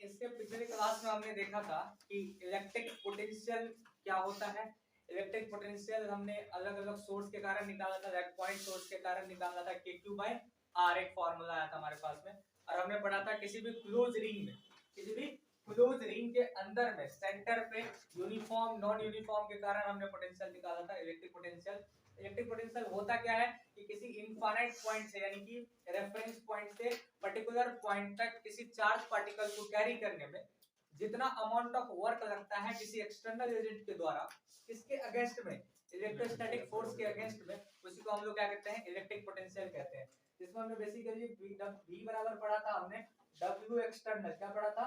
इसके पिछले क्लास में हमने देखा था कि इलेक्ट्रिक पोटेंशियल क्या होता है। इलेक्ट्रिक पोटेंशियल हमने अलग अलग सोर्स के कारण निकाला था, रेड पॉइंट सोर्स के कारण निकाला था, KQ/R एक फार्मूला आया था हमारे पास में। और हमने पढ़ा था किसी भी क्लोज रिंग के अंदर में सेंटर पे यूनिफॉर्म नॉन यूनिफॉर्म के कारण हमने पोटेंशियल निकाला था इलेक्ट्रिक पोटेंशियल। इलेक्ट्रिक पोटेंशियल होता क्या है कि किसी इनफाइनाइट पॉइंट से यानी कि रेफरेंस पॉइंट से पर्टिकुलर पॉइंट तक किसी चार्ज पार्टिकल को कैरी करने में जितना अमाउंट ऑफ वर्क लगता है किसी एक्सटर्नल एजेंट के द्वारा, किसके अगेंस्ट में, इलेक्ट्रोस्टैटिक फोर्स के अगेंस्ट में, उसी को हम लोग क्या कहते हैं, इलेक्ट्रिक पोटेंशियल कहते हैं। जिसमें हमने बेसिकली V बराबर पढ़ा था हमने W एक्सटर्नल, क्या पढ़ा था,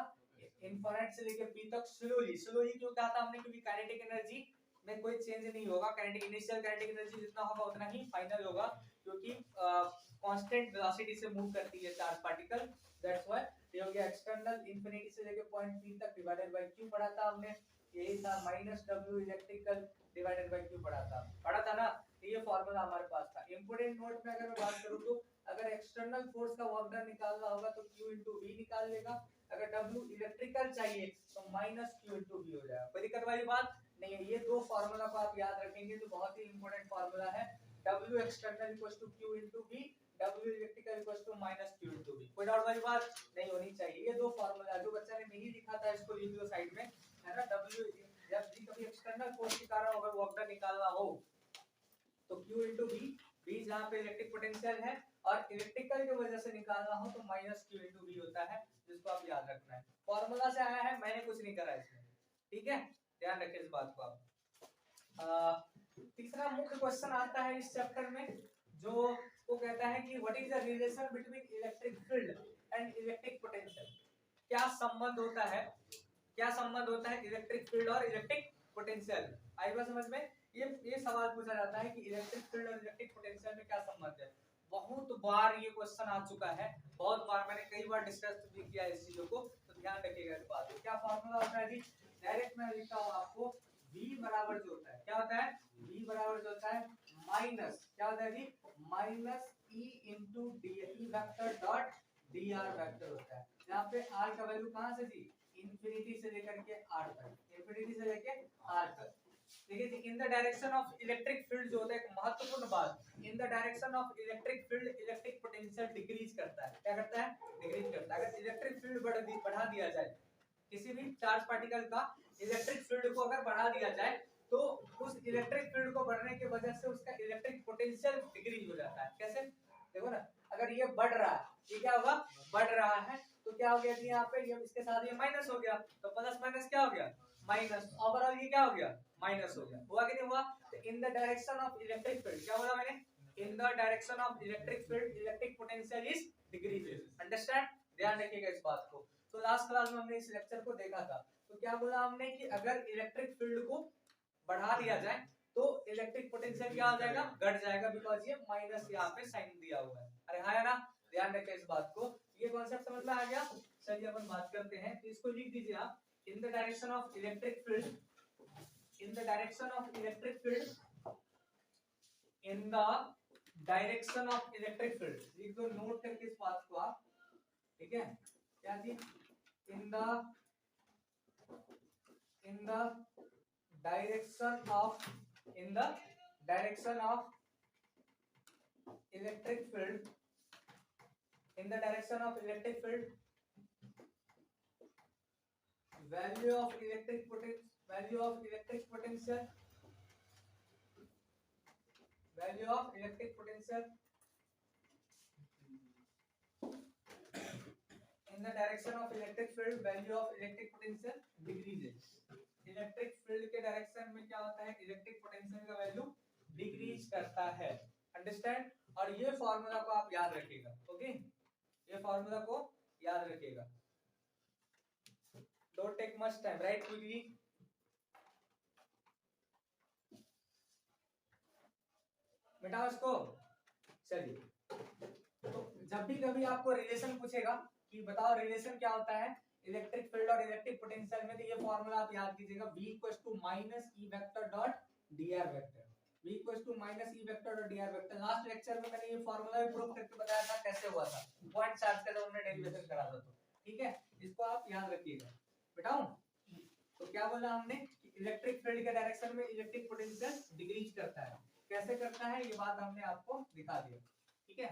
इनफाइनाइट से लेके P तक स्लोली क्यों कहा था हमने, क्योंकि काइनेटिक एनर्जी में कोई चेंज नहीं होगा, काइनेटिक इनिशियल काइनेटिक एनर्जी जितना होगा उतना ही फाइनल होगा, क्योंकि कांस्टेंट वेलोसिटी से मूव करती है चार्ज पार्टिकल। दैट्स व्हाई ये हो गया एक्सटर्नल, इंफिनिटी से लेके पॉइंट P तक डिवाइडेड बाय Q पढ़ा था हमने, यही था -W electrical divided by Q पढ़ा था ना। ये फार्मूला हमारे पास था। इंपोर्टेंट नोट में अगर मैं बात करूं तो अगर एक्सटर्नल फोर्स का वर्क डन निकालना होगा तो Q * V निकाल लेगा, अगर W इलेक्ट्रिकल चाहिए तो -Q * V हो जाएगा। कोई दिक्कत वाली बात नहीं है। ये दो फार्मूला को आप याद रखेंगे तो बहुत ही इंपॉर्टेंट फार्मूला है। W external = Q * V, W electrical = -Q * V। कोई डाउट वाली बात नहीं होनी चाहिए। ये दो फार्मूला जो बच्चा ने नहीं लिखा था इसको लिख लो साइड में, है ना। W जब भी कभी एक्सटर्नल फोर्स के कारण अगर वर्क डन निकालना हो तो Q * V, V जहां पे इलेक्ट्रिक पोटेंशियल है, और इलेक्ट्रिकल की वजह से निकालना हो तो -Q * V होता है, जिसको आप याद रखना है। फार्मूला से आया है, मैंने कुछ नहीं करा इसमें, ठीक है, ध्यान रखिए इस बात को आप। तीसरा मुख्य क्वेश्चन आता है इस चैप्टर में, जो वो कहता है कि what is the relation between electric field and electric potential. क्या संबंध होता है इलेक्ट्रिक फील्ड और इलेक्ट्रिक पोटेंशियल। आई बात समझ में। ये सवाल पूछा जाता है कि इलेक्ट्रिक फील्ड और इलेक्ट्रिक पोटेंशियल में क्या संबंध है। बहुत बार ये क्वेश्चन आ चुका है, बहुत बार मैंने कई बार डिस्कस भी किया इस चीजों को, तो ध्यान रखिएगा इस बात को। क्या फार्मूला होता है जी, डायरेक्ट मैं लिखता हूं आपको, V बराबर जो होता है, क्या होता है, V बराबर जो होता है माइनस, क्या होता है जी, -E * d vector dot dr vector होता है। यहाँ पे r का वैल्यू कहां से जी, इंफिनिटी से लेकर के r तक, इंफिनिटी से लेके r तक। देखिए जी, in the direction of electric field जो होता है, एक महत्वपूर्ण बात, in the direction of electric field electric potential decrease करता है। क्या करता है, डिक्रीज करता है। अगर इलेक्ट्रिक फील्ड बढ़ा दिया जाए, किसी भी चार्ज पार्टिकल का इलेक्ट्रिक फील्ड को अगर बढ़ा दिया जाए तो उस इलेक्ट्रिक फील्ड को बढ़ने की वजह से उसका इलेक्ट्रिक पोटेंशियल डिक्रीज हो जाता है। कैसे, देखो ना, अगर ये बढ़ रहा है, ये क्या होगा, बढ़ रहा है, तो क्या हो गया जी, यहाँ पे ये इसके साथ ये माइनस हो गया, तो प्लस माइनस क्या हो गया, माइनस, ओवरऑल ये क्या हो गया, माइनस हो गया। हुआ कि नहीं हुआ। तो इन the direction of electric field, क्या बोला मैंने, इन the direction of electric field electric potential is decreases. Understand, ध्यान रखिएगा इस बात को। तो लास्ट क्लास में हमने इस लेक्चर को देखा था, तो क्या बोला हमने कि अगर इलेक्ट्रिक फील्ड को बढ़ा दिया जाए तो इलेक्ट्रिक पोटेंशियल क्या हो जाएगा, घट जाएगा, बिकॉज ये माइनस यहाँ पे साइन दिया हुआ है। अरे हाँ ना, ध्यान रखें इस बात को। ये कॉन्सेप्ट समझ में आ गया। चलिए अपन बात करते हैं, तो इसको लिख दीजिए आप, इन the direction of electric field, in the direction of electric field, in the direction of electric field, लिख दो नोट करके इस बात को आप, ठीक है। क्या चीज, इन the direction of electric field, in the direction of electric field, value of electric potential, value of electric potential in the direction of electric field, value of electric potential decreases। Electric field के direction में क्या होता है, electric potential का value decrease करता है। Understand. और ये फार्मूला को आप याद रखिएगा, ओके, ये फार्मूला को याद रखिएगा। Don't take much time, write quickly. मिटाओ इसको। चलिए, तो जब भी कभी आपको रिलेशन पूछेगा कि बताओ रिलेशन क्या होता है इलेक्ट्रिक फील्ड और इलेक्ट्रिक पोटेंशियल में, तो ये फार्मूला आप याद कीजिएगा, V = -E vector dot dr vector, V = -E vector dot dr vector. Last lecture में मैंने ये फार्मूला भी प्रूव करके बताया था कैसे हुआ था, पॉइंट चार्ज का जब हमने डेरिवेशन करा था, तो ठीक है। इसको आप याद रखिएगा। बताऊं तो क्या बोला हमने कि इलेक्ट्रिक फील्ड के डायरेक्शन में इलेक्ट्रिक पोटेंशियल डिक्रीज करता है। कैसे करता है ये बात हमने आपको दिखा दिया, ठीक है।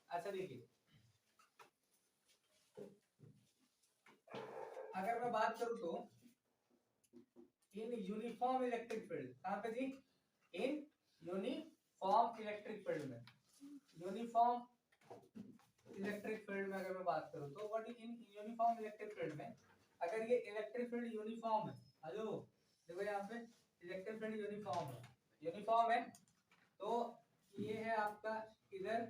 अच्छा देखिए, अगर मैं बात करूं तो इन यूनिफॉर्म इलेक्ट्रिक फील्ड, कहां पे जी, इन यूनिफॉर्म इलेक्ट्रिक फील्ड में, यूनिफॉर्म इलेक्ट्रिक फील्ड में अगर मैं बात करूं तो what in uniform electric field में, अगर ये इलेक्ट्रिक फील्ड यूनिफॉर्म है, हेलो देखो यहाँ पे इलेक्ट्रिक फील्ड यूनिफॉर्म है, यूनिफॉर्म है तो ये है आपका इधर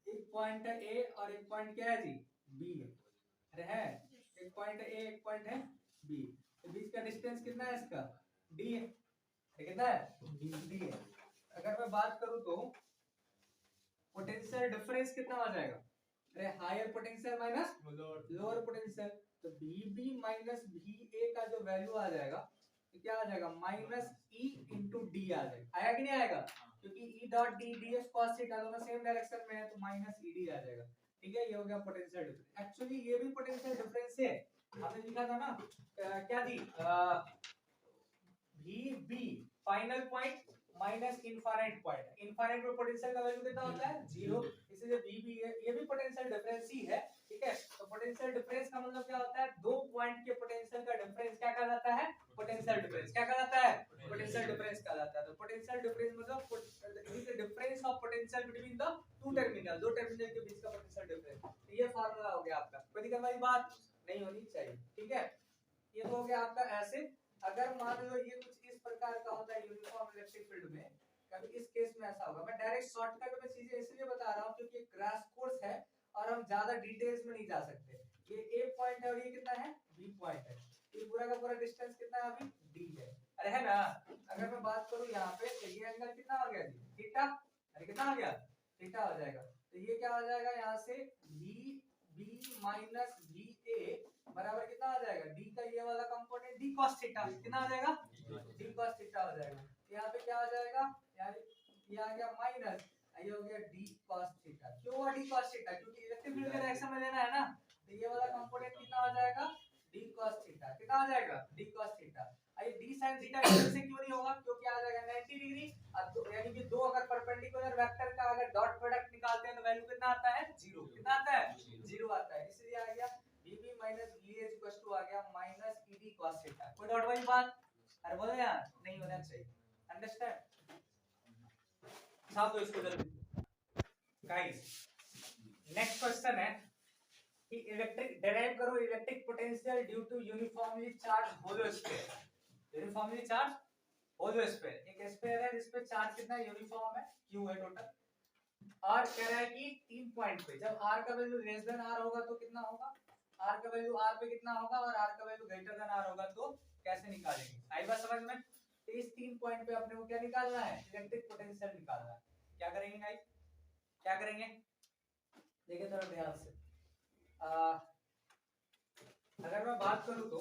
एक पॉइंट है ए और एक पॉइंट क्या है जी, बी है। अरे है, एक पॉइंट है ए एक पॉइंट है बी, तो बीच का डिस्टेंस कितना है इसका, डी है, कितना है डी है। अगर मैं बात करूं तो पोटेंशियल डिफरेंस कितना आ जाएगा, अरे higher potential minus lower potential, तो VB माइनस VA का जो वैल्यू आ जाएगा तो क्या आ जाएगा, माइनस E इंटू डी आ जाएगा, आया कि नहीं आएगा, क्योंकि E dot D ds cos theta दोनों सेम डायरेक्शन में है तो माइनस ED आ जाएगा, ठीक है। ये हो गया पोटेंशियल डिफरेंस। एक्चुअली ये भी पोटेंशियल डिफरेंस है, हमने लिखा था ना क्या जी, VB final point minus infinite point, infinite में पोटेंशियल का वैल्यू कितना होता है, जीरो, इसलिए VB ये भी पोटेंशियल डिफरेंस ही है, ठीक है। तो पोटेंशियल डिफरेंस का मतलब क्या होता है, दो पॉइंट के पोटेंशियल का डिफरेंस क्या कहलाता है, पोटेंशियल डिफरेंस, क्या कहलाता है, पोटेंशियल डिफरेंस कहलाता है। तो पोटेंशियल डिफरेंस मतलब is the difference of potential between the two terminal, दो टर्मिनल के बीच का पोटेंशियल डिफरेंस। तो ये फार्मूला हो गया आपका, कोई दिक्कत वाली बात नहीं होनी चाहिए, ठीक है। ये तो हो गया आपका ऐसे। अगर मान लो ये कुछ इस प्रकार का होता है यूनिफॉर्म इलेक्ट्रिक फील्ड में, कभी इस केस में ऐसा होगा, मैं डायरेक्ट शॉर्टकट में चीजें इसलिए बता रहा हूं क्योंकि क्रैश कोर्स है और हम ज्यादा डिटेल्स में नहीं जा सकते। ये ए पॉइंट है और ये कितना है, बी पॉइंट है, ये पूरा का पूरा डिस्टेंस कितना है अभी, डी है, अरे है ना। अगर मैं बात करूं यहाँ पे तो ये एंगल कितना हो गया जी, थीटा, अरे कितना हो गया, थीटा हो जाएगा। तो ये क्या हो जाएगा यहाँ से, बी बी माइनस बी ए बराबर कितना आ जाएगा, डी का ये वाला कंपोनेंट डी cos थीटा, कितना आ जाएगा, डी cos थीटा हो जाएगा। यहाँ पे क्या आ जाएगा, ये आ गया माइनस, ये हो गया डी cos थीटा। क्यों हुआ डी cos थीटा, क्योंकि इलेक्ट्रिक फील्ड का डायरेक्शन में लेना है ना, तो ये वाला कंपोनेंट कितना आ जाएगा, डी cos थीटा, कितना आ जाएगा, डी cos थीटा। ये डी sin थीटा इधर से क्यों नहीं होगा, क्योंकि आ जाएगा 90 डिग्री, यानी कि दो अगर परपेंडिकुलर वेक्टर का अगर डॉट प्रोडक्ट निकालते हैं तो वैल्यू कितना आता है, जीरो, कितना आता है, जीरो आता है, इसलिए आ गया VB minus VA equals to आ गया माइनस ED cos थीटा। कोई डाउट वाली बात, अरे बोलो यार, नहीं होना चाहिए, अंडरस्टैंड। साथ दो इसको जल्दी गाइस। नेक्स्ट क्वेश्चन है कि इलेक्ट्रिक डिराइव करो electric potential due to uniformly charge hollow sphere, uniformly charge hollow sphere, एक स्फीयर है जिस पे चार्ज कितना यूनिफॉर्म है, Q है टोटल, और कह रहा है कि 3 पॉइंट पे जब r का वैल्यू लेस देन r होगा तो कितना होगा, r का वैल्यू r पे कितना होगा और r का वैल्यू ग्रेटर देन r होगा तो कैसे निकालेंगे, आई बात समझ में। तो इस 3 पॉइंट पे अपने को क्या निकालना है, इलेक्ट्रिक पोटेंशियल निकालना है। क्या करेंगे गाइस, क्या करेंगे, देखिए थोड़ा ध्यान से। अगर मैं बात करूं तो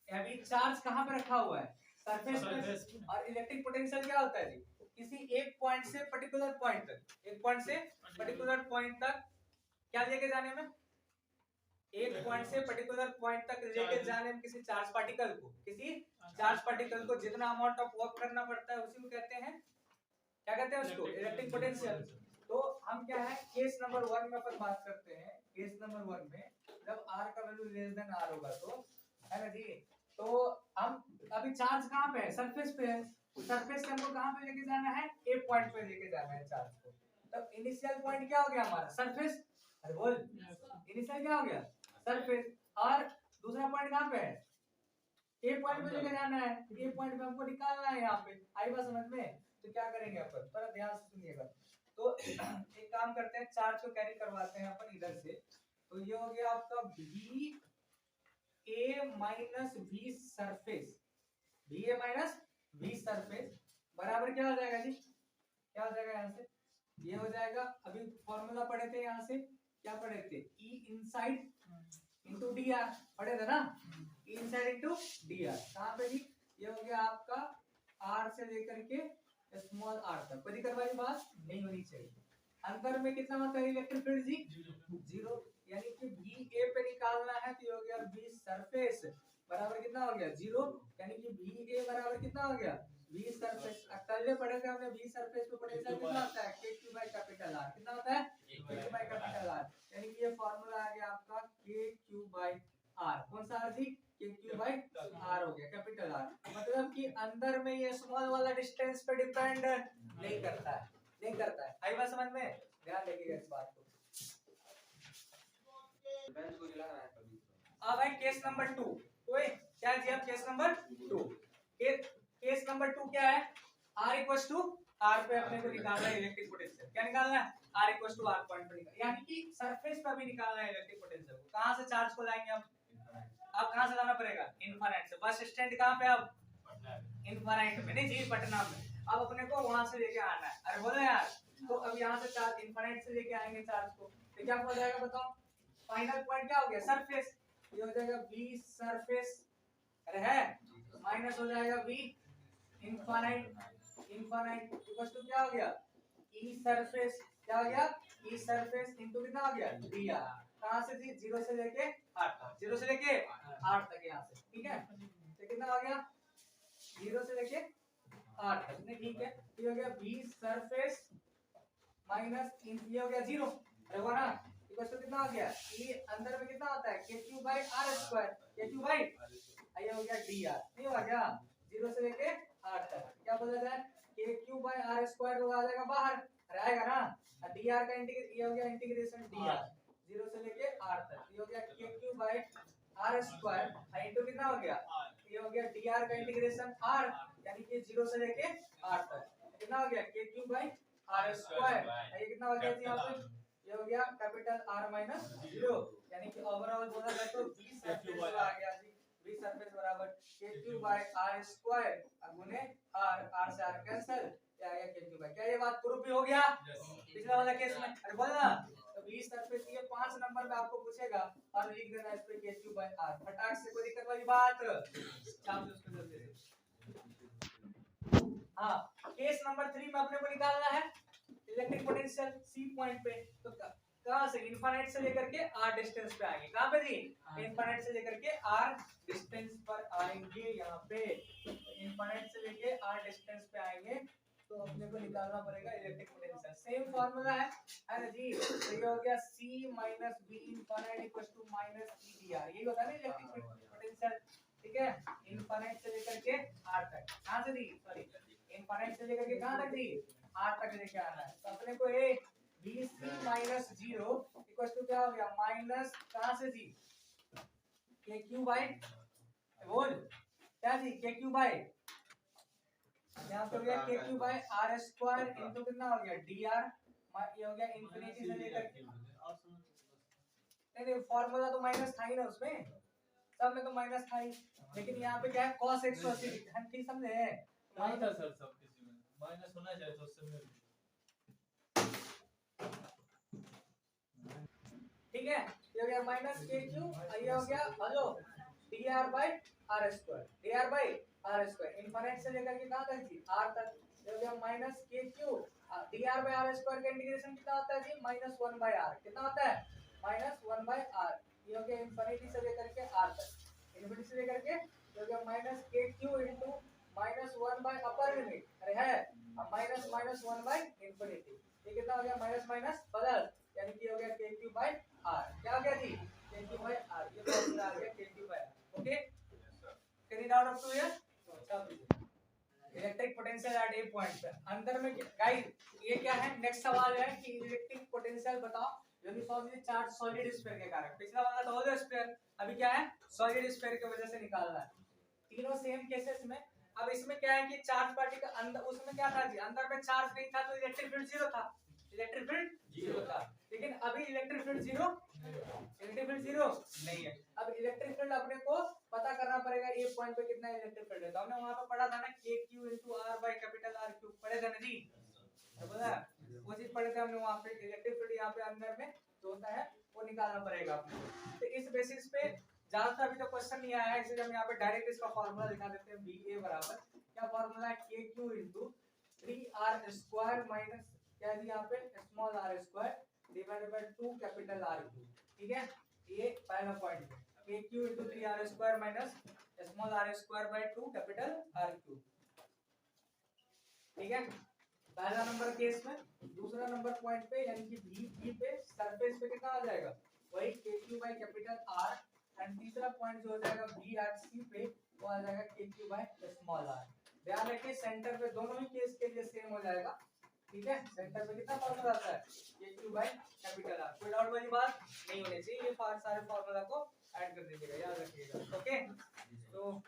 अभी चार्ज कहां पे रखा हुआ है, सरफेस पे, और इलेक्ट्रिक पोटेंशियल क्या होता है जी, किसी एक पॉइंट से पर्टिकुलर पॉइंट तक, एक पॉइंट से पर्टिकुलर पॉइंट तक क्या लेके जाने में, एक पॉइंट से पर्टिकुलर पॉइंट तक लेके जाने में किसी चार्ज पार्टिकल को, किसी चार्ज पार्टिकल को जितना अमाउंट ऑफ वर्क करना पड़ता है उसी को कहते हैं, क्या कहते हैं उसको, इलेक्ट्रिक पोटेंशियल। तो हम क्या है केस नंबर 1 में अपन बात करते हैं, केस नंबर 1 में जब r का वैल्यू लेस देन r होगा तो, है ना जी, तो हम अभी चार्ज कहां पे है, सरफेस पे है, सरफेस से हमको कहां पे लेके जाना है, ए पॉइंट पे लेके जाना है चार्ज को। तब इनिशियल पॉइंट क्या हो गया हमारा, सरफेस, अरे बोल, इनिशियल क्या हो गया, सरफेस, और दूसरा पॉइंट कहां पे है, ए पॉइंट पे लेके जाना है, ए पॉइंट पे हमको निकालना है यहाँ पे, आई बात समझ में। तो क्या करेंगे अपन, थोड़ा ध्यान से सुनिएगा। तो एक काम करते हैं, चार्ज को कैरी करवाते हैं अपन इधर से, तो ये हो गया आपका भी ए माइनस वी सरफेस, भी ए माइनस वी सरफेस बराबर क्या हो जाएगा जी, क्या हो जाएगा यहाँ से, ये हो जाएगा, अभी फॉर्मूला पढ़े थे यहाँ से, क्या पढ़े थे, ई इनसाइड इनटू डी आर, पढ़े थे ना, ई इनसाइड इनटू डी आर, कहाँ पे जी, ये हो गया आपका आर से लेकर के स्मॉल आर तक, कोई दिक्कत वाली बात नहीं होनी चाहिए। अंदर में कितना होता है इलेक्ट्रिक फील्ड जी, जीरो, यानी कि बी ए पे निकालना है तो ये हो गया बी सरफेस बराबर कितना हो गया 0, यानी कि बी ए बराबर कितना हो गया बी सरफेस। कल पढ़े थे हमने बी सरफेस पे पोटेंशियल कितना होता है के क्यू बाई कैपिटल आर, कितना होता है के क्यू बाई कैपिटल आर, यानी कि ये फार्मूला आ गया आपका के क्यू बाई आर। कौन सा आर थी के क्यू बाई आर हो गया कैपिटल आर, मतलब कि अंदर में ये स्मॉल वाला डिस्टेंस पे डिपेंड नहीं करता है, नहीं करता है। आई बात समझ में, ध्यान रखिएगा इस बात को। अब है केस नंबर 2, कोई क्या जी अब केस नंबर 2, केस नंबर 2 क्या है, r इक्वल्स टू r पे अपने को निकालना है इलेक्ट्रिक पोटेंशियल, क्या निकालना है r equals to r point पे निकालना, यानी कि सरफेस पे भी निकालना है इलेक्ट्रिक पोटेंशियल को। कहां से चार्ज को लाएंगे अब कहां से लाना पड़ेगा इनफाइनाइट से, बस स्टैंड कहां पे अब इनफाइनाइट में, नहीं जी पटना में। अब अपने को वहां से लेके आना है, अरे बोलो यार, तो अब यहां से चार्ज इनफाइनाइट से लेके आएंगे चार्ज को, तो क्या हो जाएगा बताओ, फाइनल पॉइंट क्या हो गया सरफेस, ये हो जाएगा बी सरफेस है माइनस हो जाएगा B infinite, infinite equal to क्या हो गया ई सरफेस, क्या हो गया ई सरफेस इनटू कितना हो गया डी आर। कहां से थी 0 से लेके 8 तक, 0 से लेके 8 तक यहां से, ठीक है, तो कितना हो गया 0 से लेके 8 तक, नहीं ठीक है, ये हो गया बी सरफेस माइनस ये हो गया 0, देखो ना इक्वल टू कितना हो गया ई अंदर में कितना होता है के क्यू बाई आर स्क्वायर, के क्यू बाई ये हो गया डी आर, नहीं हुआ क्या 0 से लेके 8 तक, क्या बोला जाए के क्यू बाई आर स्क्वायर आ जाएगा बाहर रहेगा ना, डी आर का इंटीग्रेशन ये हो गया इंटीग्रेशन डी आर 0 से लेके 8 तक, ये हो गया k q by r square into कितना हो गया ये हो गया डी आर का इंटीग्रेशन आर, यानी कि 0 से लेके 8 तक कितना हो गया k q by r square, ये कितना हो गया जी यहाँ पे ये हो गया कैपिटल आर माइनस 0, यानी कि ओवरऑल बोला जाए तो बी सरफेस आ गया जी, बी सरफेस बराबर के क्यू बाई आर स्क्वायर गुने आर से आर कैंसिल, क्या आया के क्यू बाई, क्या ये बात प्रूफ भी हो गया पिछला वाला केस में, अरे बोल ना, तो बी सरफेस ये 5 नंबर में आपको पूछेगा और लिख देना इस पे के क्यू बाई आर, फटाक से कोई दिक्कत वाली बात छाप दो उसको जल्दी से। हां केस नंबर 3 में अपने को निकालना है इलेक्ट्रिक पोटेंशियल सी पॉइंट पे, तो कहां से इनफाइनाइट से लेकर के आर डिस्टेंस पे आएंगे, कहां पे जी इनफाइनाइट से लेकर के आर डिस्टेंस पर आएंगे, यहाँ पे इनफाइनाइट से लेके आर डिस्टेंस पे आएंगे, तो अपने को निकालना पड़ेगा इलेक्ट्रिक पोटेंशियल, सेम फार्मूला है ना जी, तो ये हो गया c minus b infinite equals to minus e dr, यही होता है ना इलेक्ट्रिक पोटेंशियल, ठीक है, इनफाइनाइट से लेकर के आर तक, कहां से दी सॉरी इनफाइनाइट से लेकर के कहां तक दी आर तक लेके आना है, तो अपने को A B C minus 0 equal to क्या हो गया माइनस कहां से जी के क्यू बाई बोल क्या जी के क्यू बाई यहाँ पे हो गया k q by r square into कितना हो गया डी आर, ये हो गया इंफिनिटी से लेकर नहीं फार्मूला तो माइनस था ही ना उसमें, सब में तो माइनस था ही, लेकिन यहाँ पे क्या है cos 180 हम ठीक समझे हैं नहीं था सर, सब किसी में माइनस होना चाहिए तो उससे में ठीक है, ये हो गया माइनस के क्यू, ये हो गया hello d r by r square, d r by r square infinite से लेकर के कहां तक थी आर तक, ये हो गया minus k q d r by r square का इंटीग्रेशन कितना होता है जी माइनस 1 बाई आर, कितना होता है माइनस 1 बाई आर, ये हो गया इनफिनिटी से लेकर के आर तक, इनफिनिटी से लेकर के ये हो गया minus k q into minus 1 by upper limit, अरे है अब माइनस माइनस 1 बाई इनफिनिटी, ये कितना हो गया माइनस माइनस बदल, यानी कि हो गया के क्यू बाई आर, क्या हो गया जी के क्यू बाई आर, ये फॉर्मूला आ गया k q by r, okay can it out up to here, electric potential at a point पे अंदर में गाइस ये क्या है नेक्स्ट सवाल है कि इलेक्ट्रिक पोटेंशियल बताओ यूनिफॉर्मली चार्ज सॉलिड स्फीयर के कारण, पिछला वाला तो होल स्फीयर, अभी क्या है सॉलिड स्फीयर की वजह से निकालना है, तीनों सेम केसेस में। अब इसमें क्या है कि चार्ज पार्टिकल अंदर उसमें क्या था जी अंदर में चार्ज नहीं था तो इलेक्ट्रिक फील्ड 0 था, इलेक्ट्रिक फील्ड 0 था, लेकिन अभी इलेक्ट्रिक फील्ड 0 इलेक्ट्रिक फील्ड 0 नहीं है, अब इलेक्ट्रिक फील्ड अपने को पता करना पड़ेगा ए पॉइंट पे कितना इलेक्ट्रिक फील्ड है, तो हमने वहां पे पढ़ा था ना k q into r by capital r cube पढ़े थे ना जी, तो पता वो चीज पढ़े थे हमने वहां पे, इलेक्ट्रिक फील्ड यहाँ पे अंदर में जो होता है वो निकालना पड़ेगा अपने, तो इस बेसिस पे ज्यादातर अभी तो क्वेश्चन नहीं आया है, इसलिए हम यहाँ पे डायरेक्ट इसका फार्मूला दिखा देते हैं, बी ए बराबर क्या फार्मूला है के q into 3r square minus क्या है यहाँ पे small r square divided by 2 capital R cube, ठीक है, ये पहला पॉइंट है, के Q into 3r square minus small r square by 2 capital r cube. ठीक है, पहला नंबर केस में। दूसरा नंबर पॉइंट पे यानी कि बी पे सरफेस पे कितना आ जाएगा, वही k q by capital r, and तीसरा पॉइंट जो हो जाएगा बी एट सी पे वो आ जाएगा के क्यू बाय स्मॉल r। ध्यान रखिए सेंटर पे दोनों ही केस के लिए सेम हो जाएगा। ठीक है, सेंटर पे कितना फॉर्मूला आता है, के क्यू बाय कैपिटल r। कोई डाउट वाली बात नहीं होनी चाहिए, ये सारे फॉर्मूला को ऐड कर दीजिएगा, याद रखिएगा। ओके, तो